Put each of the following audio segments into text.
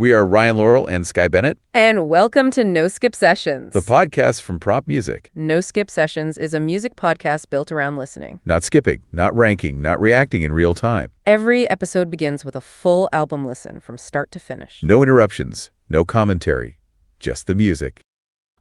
We are Lowell and Sky Bennett. And welcome to No Skip Sessions. The podcast from Prop Music. No Skip Sessions is a music podcast built around listening. Not skipping, not ranking, not reacting in real time. Every episode begins with a full album listen from start to finish. No interruptions, no commentary, just the music.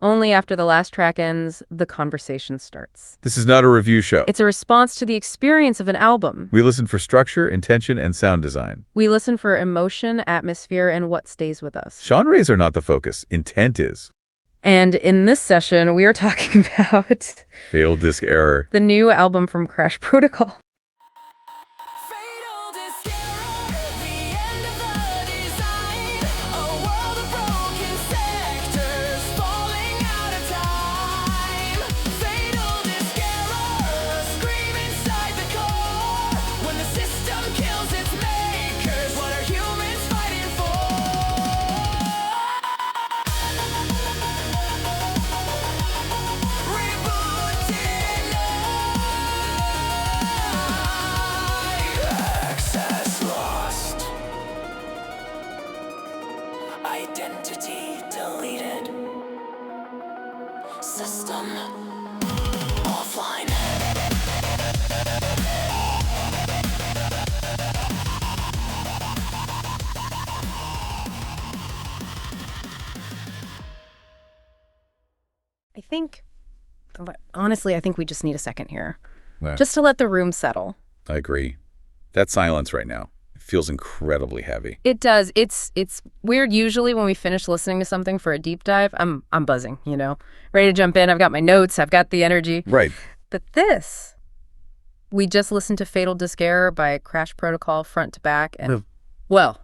Only after the last track ends, the conversation starts. This is not a review show. It's a response to the experience of an album. We listen for structure, intention, and sound design. We listen for emotion, atmosphere, and what stays with us. Genres are not the focus. Intent is. And in this session, we are talking about Failed disc error. the new album from Crash Protocol. Identity deleted. System offline. Honestly, I think we just need a second here. Yeah. Just to let the room settle. I agree. That silence right now feels incredibly heavy. It does. It's weird. Usually when we finish listening to something for a deep dive, I'm buzzing, ready to jump in. I've got my notes. I've got the energy. Right. But this, we just listened to Fatal Disc Error by Crash Protocol front to back. And, well,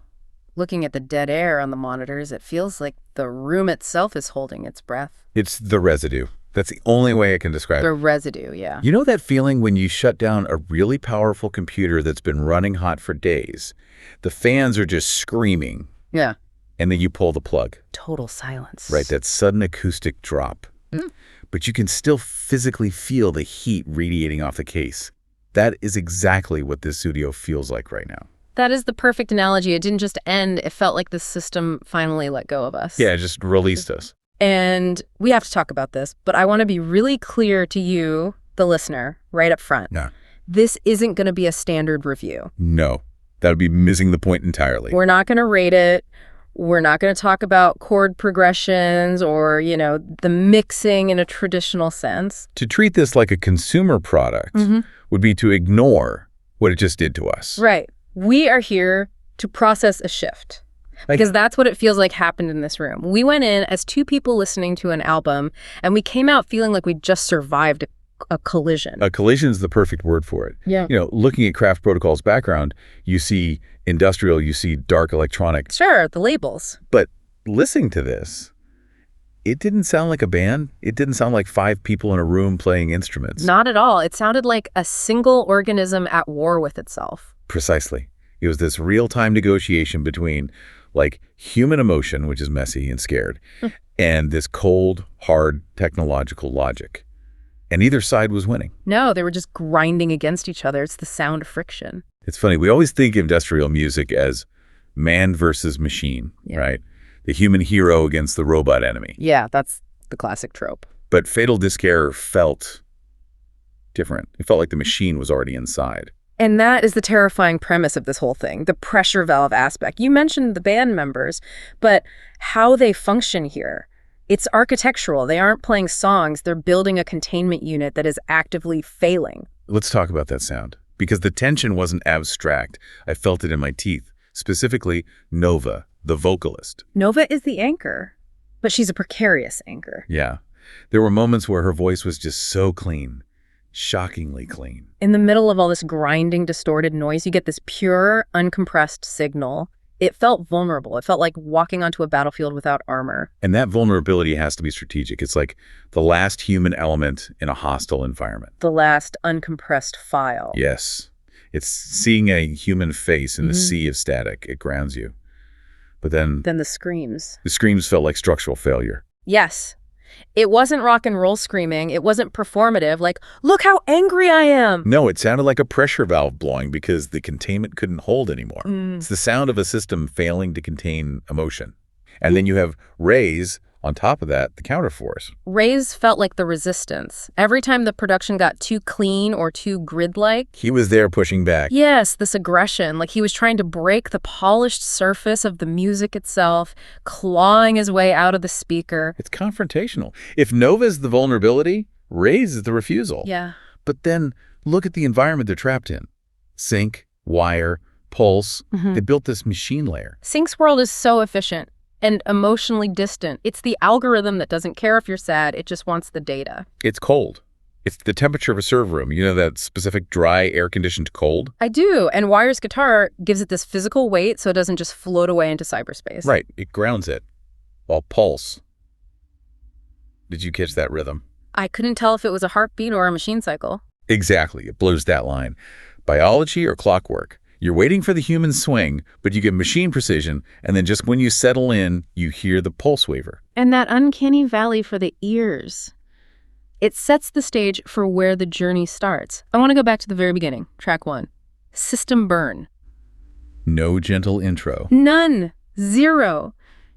looking at the dead air on the monitors, it feels like the room itself is holding its breath. It's the residue. That's the only way I can describe it. The residue, yeah. You know that feeling when you shut down a really powerful computer that's been running hot for days? The fans are just screaming. Yeah. And then you pull the plug. Total silence. Right, that sudden acoustic drop. But you can still physically feel the heat radiating off the case. That is exactly what this studio feels like right now. That is the perfect analogy. It didn't just end. It felt like the system finally let go of us. Yeah, it just released us. And we have to talk about this, but I want to be really clear to you, the listener, right up front. No. This isn't going to be a standard review. No, that would be missing the point entirely. We're not going to rate it. We're not going to talk about chord progressions or, the mixing in a traditional sense. To treat this like a consumer product would be to ignore what it just did to us. Right. We are here to process a shift. Because that's what it feels like happened in this room. We went in as two people listening to an album, and we came out feeling like we just survived a collision. A collision is the perfect word for it. Yeah. Looking at Craft Protocol's background, you see industrial, you see dark electronic. Sure, the labels. But listening to this, it didn't sound like a band. It didn't sound like 5 people in a room playing instruments. Not at all. It sounded like a single organism at war with itself. Precisely. It was this real-time negotiation between human emotion, which is messy and scared, and this cold, hard technological logic. And either side was winning. No, they were just grinding against each other. It's the sound of friction. It's funny. We always think of industrial music as man versus machine, right? The human hero against the robot enemy. Yeah, that's the classic trope. But Fatal Disc Error felt different. It felt like the machine was already inside. And that is the terrifying premise of this whole thing, the pressure valve aspect. You mentioned the band members, but how they function here. It's architectural. They aren't playing songs. They're building a containment unit that is actively failing. Let's talk about that sound, because the tension wasn't abstract. I felt it in my teeth, specifically Nova, the vocalist. Nova is the anchor, but she's a precarious anchor. Yeah. There were moments where her voice was just so clean. Shockingly clean. In the middle of all this grinding, distorted noise, you get this pure, uncompressed signal. It felt vulnerable. It felt like walking onto a battlefield without armor. And that vulnerability has to be strategic. It's like the last human element in a hostile environment. The last uncompressed file. Yes. It's seeing a human face in the sea of static. It grounds you. But then the screams. The screams felt like structural failure. Yes. It wasn't rock and roll screaming. It wasn't performative, like, look how angry I am. No, it sounded like a pressure valve blowing because the containment couldn't hold anymore. It's the sound of a system failing to contain emotion. And then you have Ray's, on top of that, the counterforce. Ray's felt like the resistance. Every time the production got too clean or too grid-like. He was there pushing back. Yes, this aggression, like he was trying to break the polished surface of the music itself, clawing his way out of the speaker. It's confrontational. If Nova's the vulnerability, Ray's is the refusal. Yeah. But then look at the environment they're trapped in. Sync, wire, pulse. They built this machine layer. Sync's world is so efficient and emotionally distant. It's the algorithm that doesn't care if you're sad, it just wants the data. It's cold. It's the temperature of a server room. You know that specific dry, air-conditioned cold? I do, and Wire's guitar gives it this physical weight so it doesn't just float away into cyberspace. Right, it grounds it. While pulse. Did you catch that rhythm? I couldn't tell if it was a heartbeat or a machine cycle. Exactly, it blows that line. Biology or clockwork? You're waiting for the human swing, but you get machine precision, and then just when you settle in, you hear the pulse waver. And that uncanny valley for the ears. It sets the stage for where the journey starts. I want to go back to the very beginning, track 1. System burn. No gentle intro. None. Zero.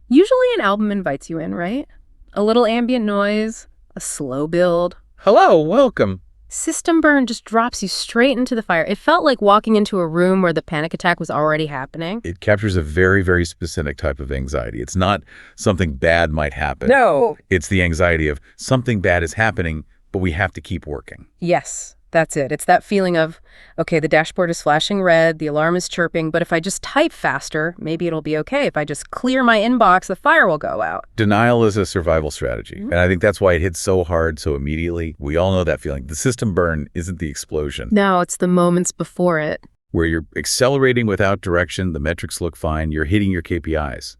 Usually an album invites you in, right? A little ambient noise, a slow build. Hello, welcome. System burn just drops you straight into the fire. It felt like walking into a room where the panic attack was already happening. It captures a very, very specific type of anxiety. It's not something bad might happen. No. It's the anxiety of something bad is happening, but we have to keep working. Yes, that's it. It's that feeling of, okay, the dashboard is flashing red, the alarm is chirping, but if I just type faster, maybe it'll be okay. If I just clear my inbox, the fire will go out. Denial is a survival strategy, and I think that's why it hits so hard so immediately. We all know that feeling. The system burn isn't the explosion. No, it's the moments before it. Where you're accelerating without direction, the metrics look fine, you're hitting your KPIs.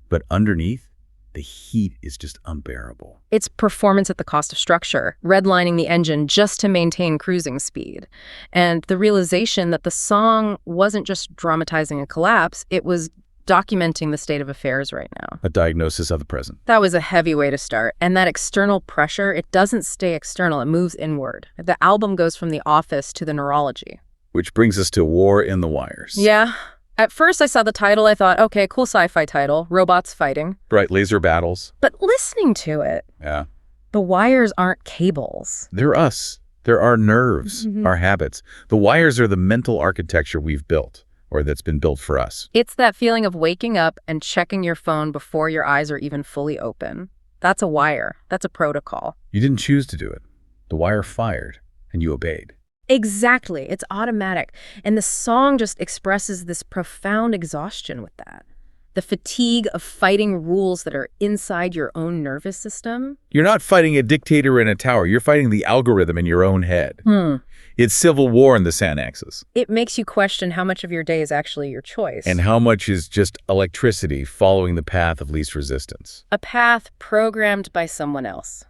But underneath, the heat is just unbearable. It's performance at the cost of structure, redlining the engine just to maintain cruising speed. And the realization that the song wasn't just dramatizing a collapse, it was documenting the state of affairs right now. A diagnosis of the present. That was a heavy way to start. And that external pressure, it doesn't stay external, it moves inward. The album goes from the office to the neurology. Which brings us to War in the Wires. Yeah. At first I saw the title, I thought, okay, cool sci-fi title, robots fighting. Bright laser battles. But listening to it, Yeah. the wires aren't cables. They're us. They're our nerves, our habits. The wires are the mental architecture we've built, or that's been built for us. It's that feeling of waking up and checking your phone before your eyes are even fully open. That's a wire. That's a protocol. You didn't choose to do it. The wire fired, and you obeyed. Exactly. It's automatic. And the song just expresses this profound exhaustion with that. The fatigue of fighting rules that are inside your own nervous system. You're not fighting a dictator in a tower. You're fighting the algorithm in your own head. It's civil war in the Sanaxes. It makes you question how much of your day is actually your choice. And how much is just electricity following the path of least resistance. A path programmed by someone else.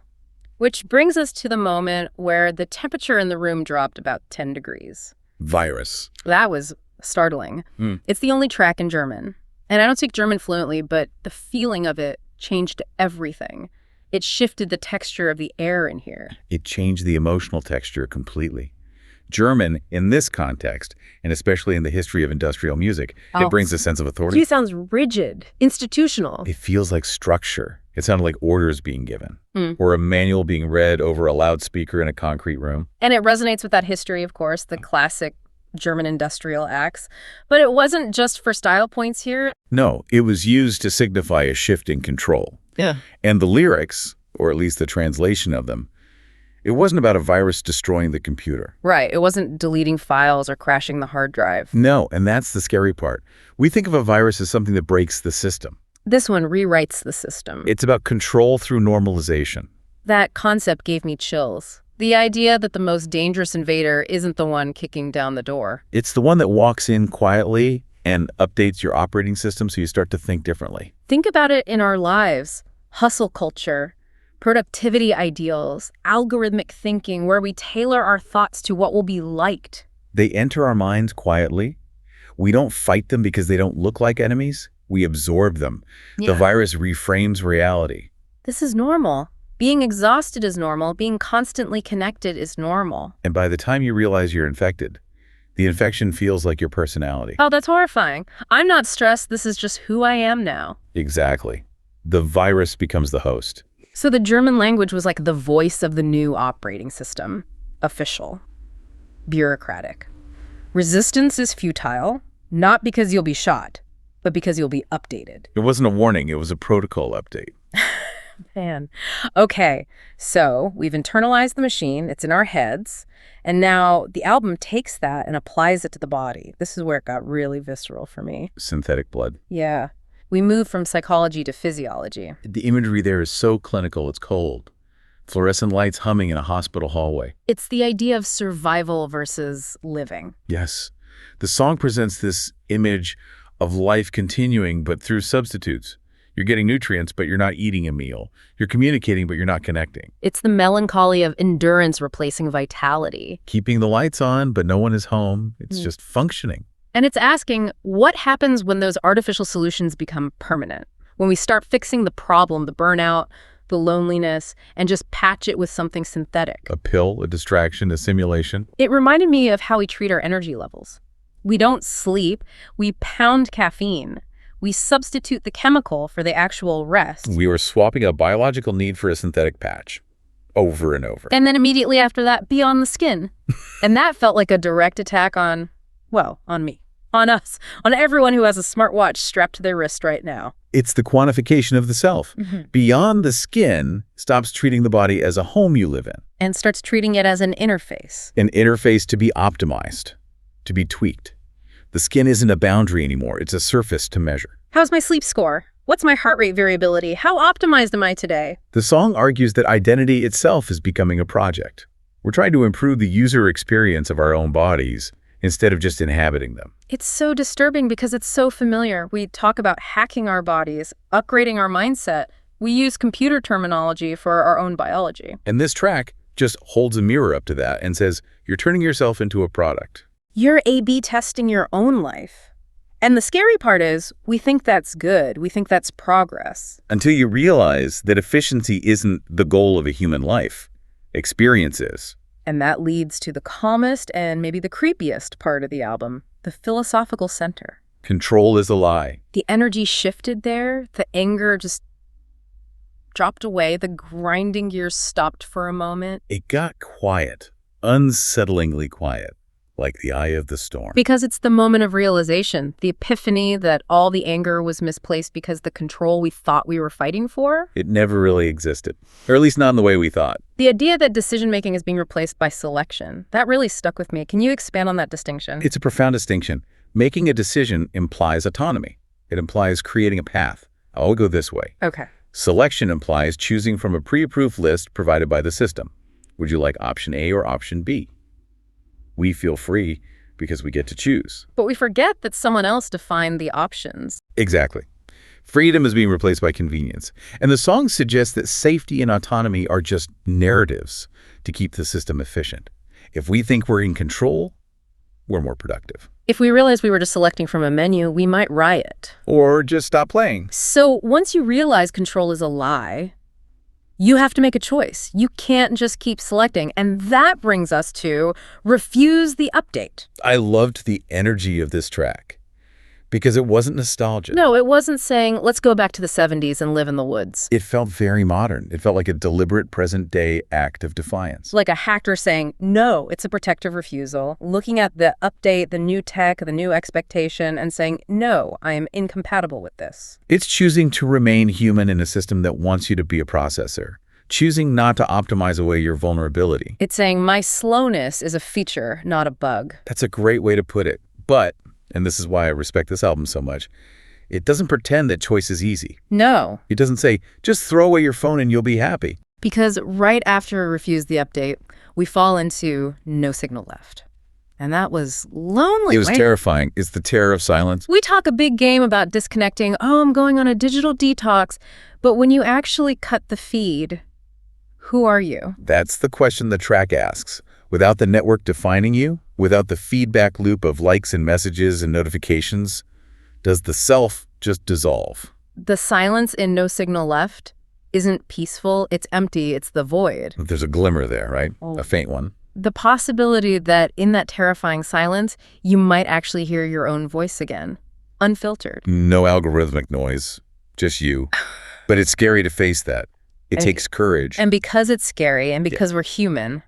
Which brings us to the moment where the temperature in the room dropped about 10 degrees. Virus. That was startling. It's the only track in German. And I don't speak German fluently, but the feeling of it changed everything. It shifted the texture of the air in here. It changed the emotional texture completely. German, in this context, and especially in the history of industrial music, it brings a sense of authority. It sounds rigid, institutional. It feels like structure. It sounded like orders being given, or a manual being read over a loudspeaker in a concrete room. And it resonates with that history, of course, the classic German industrial acts. But it wasn't just for style points here. No, it was used to signify a shift in control. Yeah. And the lyrics, or at least the translation of them, it wasn't about a virus destroying the computer. Right. It wasn't deleting files or crashing the hard drive. No, and that's the scary part. We think of a virus as something that breaks the system. This one rewrites the system. It's about control through normalization. That concept gave me chills. The idea that the most dangerous invader isn't the one kicking down the door. It's the one that walks in quietly and updates your operating system so you start to think differently. Think about it in our lives. Hustle culture, productivity ideals, algorithmic thinking, where we tailor our thoughts to what will be liked. They enter our minds quietly. We don't fight them because they don't look like enemies. We absorb them. Yeah. The virus reframes reality. This is normal. Being exhausted is normal. Being constantly connected is normal. And by the time you realize you're infected, the infection feels like your personality. Oh, that's horrifying. I'm not stressed. This is just who I am now. Exactly. The virus becomes the host. So the German language was like the voice of the new operating system. Official. Bureaucratic. Resistance is futile, not because you'll be shot, but because you'll be updated. It wasn't a warning, it was a protocol update. Man. Okay, so we've internalized the machine, it's in our heads, and now the album takes that and applies it to the body. This is where it got really visceral for me. Synthetic blood. Yeah. We move from psychology to physiology. The imagery there is so clinical, it's cold. Fluorescent lights humming in a hospital hallway. It's the idea of survival versus living. Yes. The song presents this image of life continuing, but through substitutes. You're getting nutrients, but you're not eating a meal. You're communicating, but you're not connecting. It's the melancholy of endurance replacing vitality. Keeping the lights on, but no one is home. It's just functioning. And it's asking, what happens when those artificial solutions become permanent? When we start fixing the problem, the burnout, the loneliness, and just patch it with something synthetic. A pill, a distraction, a simulation. It reminded me of how we treat our energy levels. We don't sleep, we pound caffeine. We substitute the chemical for the actual rest. We were swapping a biological need for a synthetic patch over and over. And then immediately after that, be on the skin. And that felt like a direct attack on, well, on me, on us, on everyone who has a smartwatch strapped to their wrist right now. It's the quantification of the self. Beyond the skin stops treating the body as a home you live in. And starts treating it as an interface. An interface to be optimized, to be tweaked. The skin isn't a boundary anymore. It's a surface to measure. How's my sleep score? What's my heart rate variability? How optimized am I today? The song argues that identity itself is becoming a project. We're trying to improve the user experience of our own bodies instead of just inhabiting them. It's so disturbing because it's so familiar. We talk about hacking our bodies, upgrading our mindset. We use computer terminology for our own biology. And this track just holds a mirror up to that and says, you're turning yourself into a product. You're A/B testing your own life. And the scary part is, we think that's good. We think that's progress. Until you realize that efficiency isn't the goal of a human life. Experience is. And that leads to the calmest and maybe the creepiest part of the album, the philosophical center. Control is a lie. The energy shifted there. The anger just dropped away. The grinding gears stopped for a moment. It got quiet, unsettlingly quiet, like the eye of the storm. Because it's the moment of realization, the epiphany that all the anger was misplaced because the control we thought we were fighting for. It never really existed, or at least not in the way we thought. The idea that decision-making is being replaced by selection, that really stuck with me. Can you expand on that distinction? It's a profound distinction. Making a decision implies autonomy. It implies creating a path. I'll go this way. Okay. Selection implies choosing from a pre-approved list provided by the system. Would you like option A or option B? We feel free because we get to choose. But we forget that someone else defined the options. Exactly. Freedom is being replaced by convenience. And the song suggests that safety and autonomy are just narratives to keep the system efficient. If we think we're in control, we're more productive. If we realized we were just selecting from a menu, we might riot. Or just stop playing. So once you realize control is a lie, you have to make a choice. You can't just keep selecting. And that brings us to refuse the update. I loved the energy of this track because it wasn't nostalgia. No, it wasn't saying, let's go back to the 70s and live in the woods. It felt very modern. It felt like a deliberate present-day act of defiance. Like a hacker saying, no, it's a protective refusal. Looking at the update, the new tech, the new expectation, and saying, no, I am incompatible with this. It's choosing to remain human in a system that wants you to be a processor. Choosing not to optimize away your vulnerability. It's saying my slowness is a feature, not a bug. That's a great way to put it. But, and this is why I respect this album so much, it doesn't pretend that choice is easy. No. It doesn't say, just throw away your phone and you'll be happy. Because right after we refuse the update, we fall into no signal left. And that was lonely. It was terrifying. It's the terror of silence. We talk a big game about disconnecting. Oh, I'm going on a digital detox. But when you actually cut the feed, who are you? That's the question the track asks. Without the network defining you, without the feedback loop of likes and messages and notifications, does the self just dissolve? The silence in no signal left isn't peaceful, it's empty, it's the void. There's a glimmer there, right? Oh. A faint one. The possibility that in that terrifying silence, you might actually hear your own voice again, unfiltered. No algorithmic noise, just you. But it's scary to face that. It takes courage. And because it's scary and because we're human,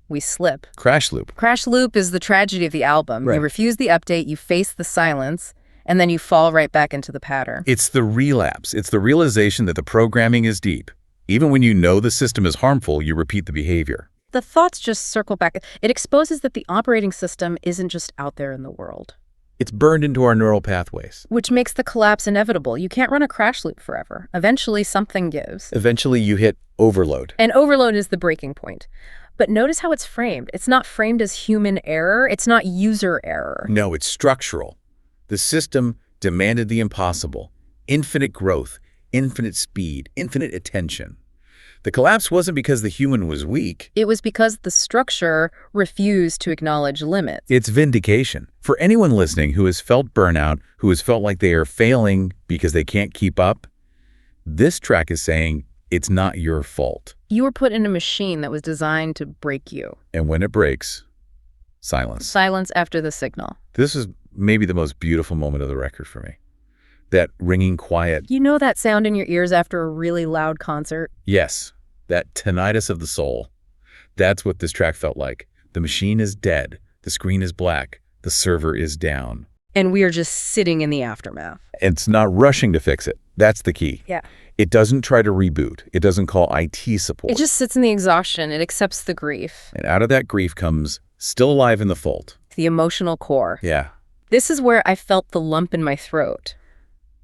we slip. Crash loop. Crash loop is the tragedy of the album. Right. You refuse the update, you face the silence, and then you fall right back into the pattern. It's the relapse. It's the realization that the programming is deep. Even when you know the system is harmful, you repeat the behavior. The thoughts just circle back. It exposes that the operating system isn't just out there in the world, It's burned into our neural pathways. which makes the collapse inevitable. You can't run a crash loop forever. Eventually, something gives. Eventually, you hit overload. And overload is the breaking point. But notice how it's framed. It's not framed as human error. It's not user error. No, it's structural. The system demanded the impossible. Infinite growth, infinite speed, infinite attention. The collapse wasn't because the human was weak. It was because the structure refused to acknowledge limits. It's vindication. For anyone listening who has felt burnout, who has felt like they are failing because they can't keep up, this track is saying it's not your fault. You were put in a machine that was designed to break you. And when it breaks, silence. Silence after the signal. This is maybe the most beautiful moment of the record for me. That ringing quiet. You know that sound in your ears after a really loud concert? Yes, that tinnitus of the soul. That's what this track felt like. The machine is dead. The screen is black. The server is down. And we are just sitting in the aftermath. It's not rushing to fix it. That's the key. Yeah. It doesn't try to reboot. It doesn't call IT support. It just sits in the exhaustion. It accepts the grief, And out of that grief comes still alive in the fold. the emotional core. Yeah. This is where I felt the lump in my throat.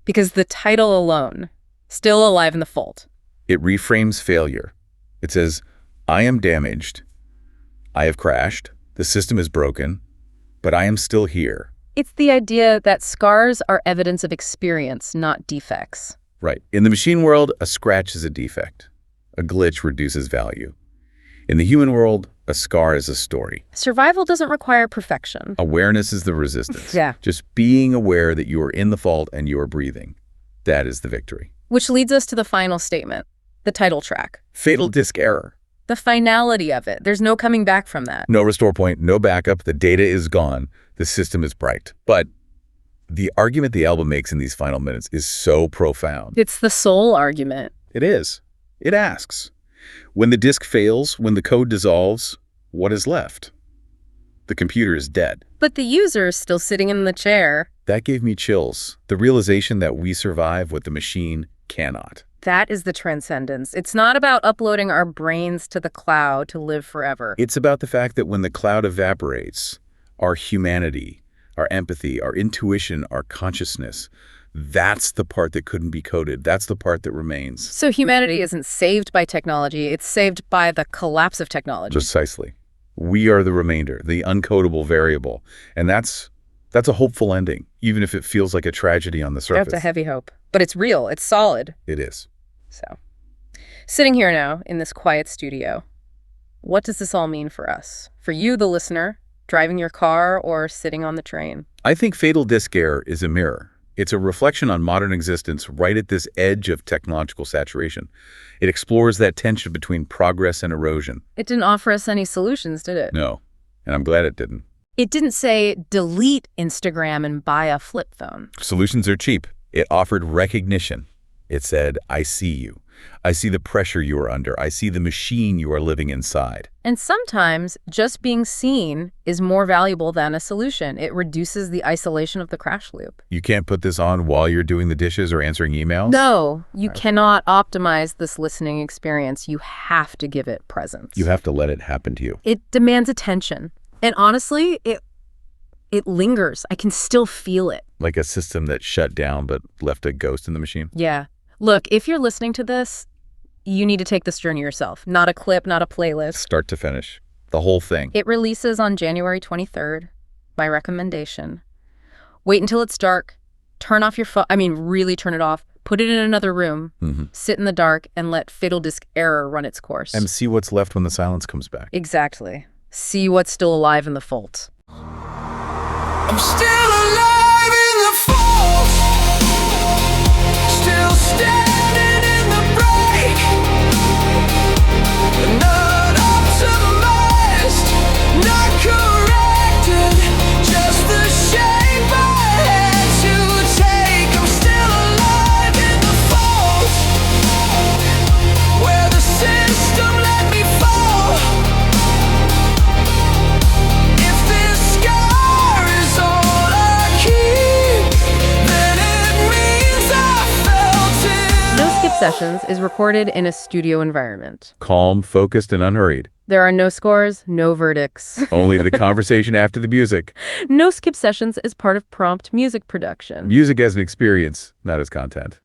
Because the title alone, Still Alive in the Fold. It reframes failure. It says, I am damaged. I have crashed. The system is broken. But I am still here. It's the idea that scars are evidence of experience, not defects. Right. In the machine world, a scratch is a defect. A glitch reduces value. In the human world, a scar is a story. Survival doesn't require perfection. Awareness is the resistance. Yeah. Just being aware that you are in the fault and you are breathing. That is the victory. Which leads us to the final statement, the title track. Fatal disk error. The finality of it. There's no coming back from that. No restore point, no backup. The data is gone. The system is bright. But the argument the album makes in these final minutes is so profound. It's the soul argument. It is. It asks, when the disk fails, when the code dissolves, what is left? The computer is dead. But the user is still sitting in the chair. That gave me chills. The realization that we survive what the machine cannot. That is the transcendence. It's not about uploading our brains to the cloud to live forever. It's about the fact that when the cloud evaporates, our humanity, our empathy, our intuition, our consciousness, that's the part that couldn't be coded. That's the part that remains. So humanity isn't saved by technology. It's saved by the collapse of technology. Precisely. We are the remainder, the uncodable variable. And that's a hopeful ending, even if it feels like a tragedy on the surface. That's a heavy hope. But it's real. It's solid. It is. So, sitting here now in this quiet studio, what does this all mean for us? For you, the listener, driving your car or sitting on the train? I think Fatal Disk Error is a mirror. It's a reflection on modern existence right at this edge of technological saturation. It explores that tension between progress and erosion. It didn't offer us any solutions, did it? No, and I'm glad it didn't. It didn't say, delete Instagram and buy a flip phone. Solutions are cheap. It offered recognition. It said, I see you. I see the pressure you are under. I see the machine you are living inside. And sometimes just being seen is more valuable than a solution. It reduces the isolation of the crash loop. You can't put this on while you're doing the dishes or answering emails? No, you cannot optimize this listening experience. You have to give it presence. You have to let it happen to you. It demands attention. And honestly, it lingers. I can still feel it. Like a system that shut down but left a ghost in the machine? Yeah. Look, if you're listening to this, you need to take this journey yourself. Not a clip, not a playlist. Start to finish. The whole thing. It releases on January 23rd, my recommendation. Wait until it's dark. Turn off your phone. Really turn it off. Put it in another room. Sit in the dark and let Fatal Disk Error run its course. And see what's left when the silence comes back. Exactly. See what's still alive in the fold. I'm still alive in the fall, still standing in the break. Sessions is recorded in a studio environment. Calm, focused, and unhurried. There are no scores, no verdicts. Only the conversation after the music. No skip sessions as part of prompt music production. Music as an experience, not as content.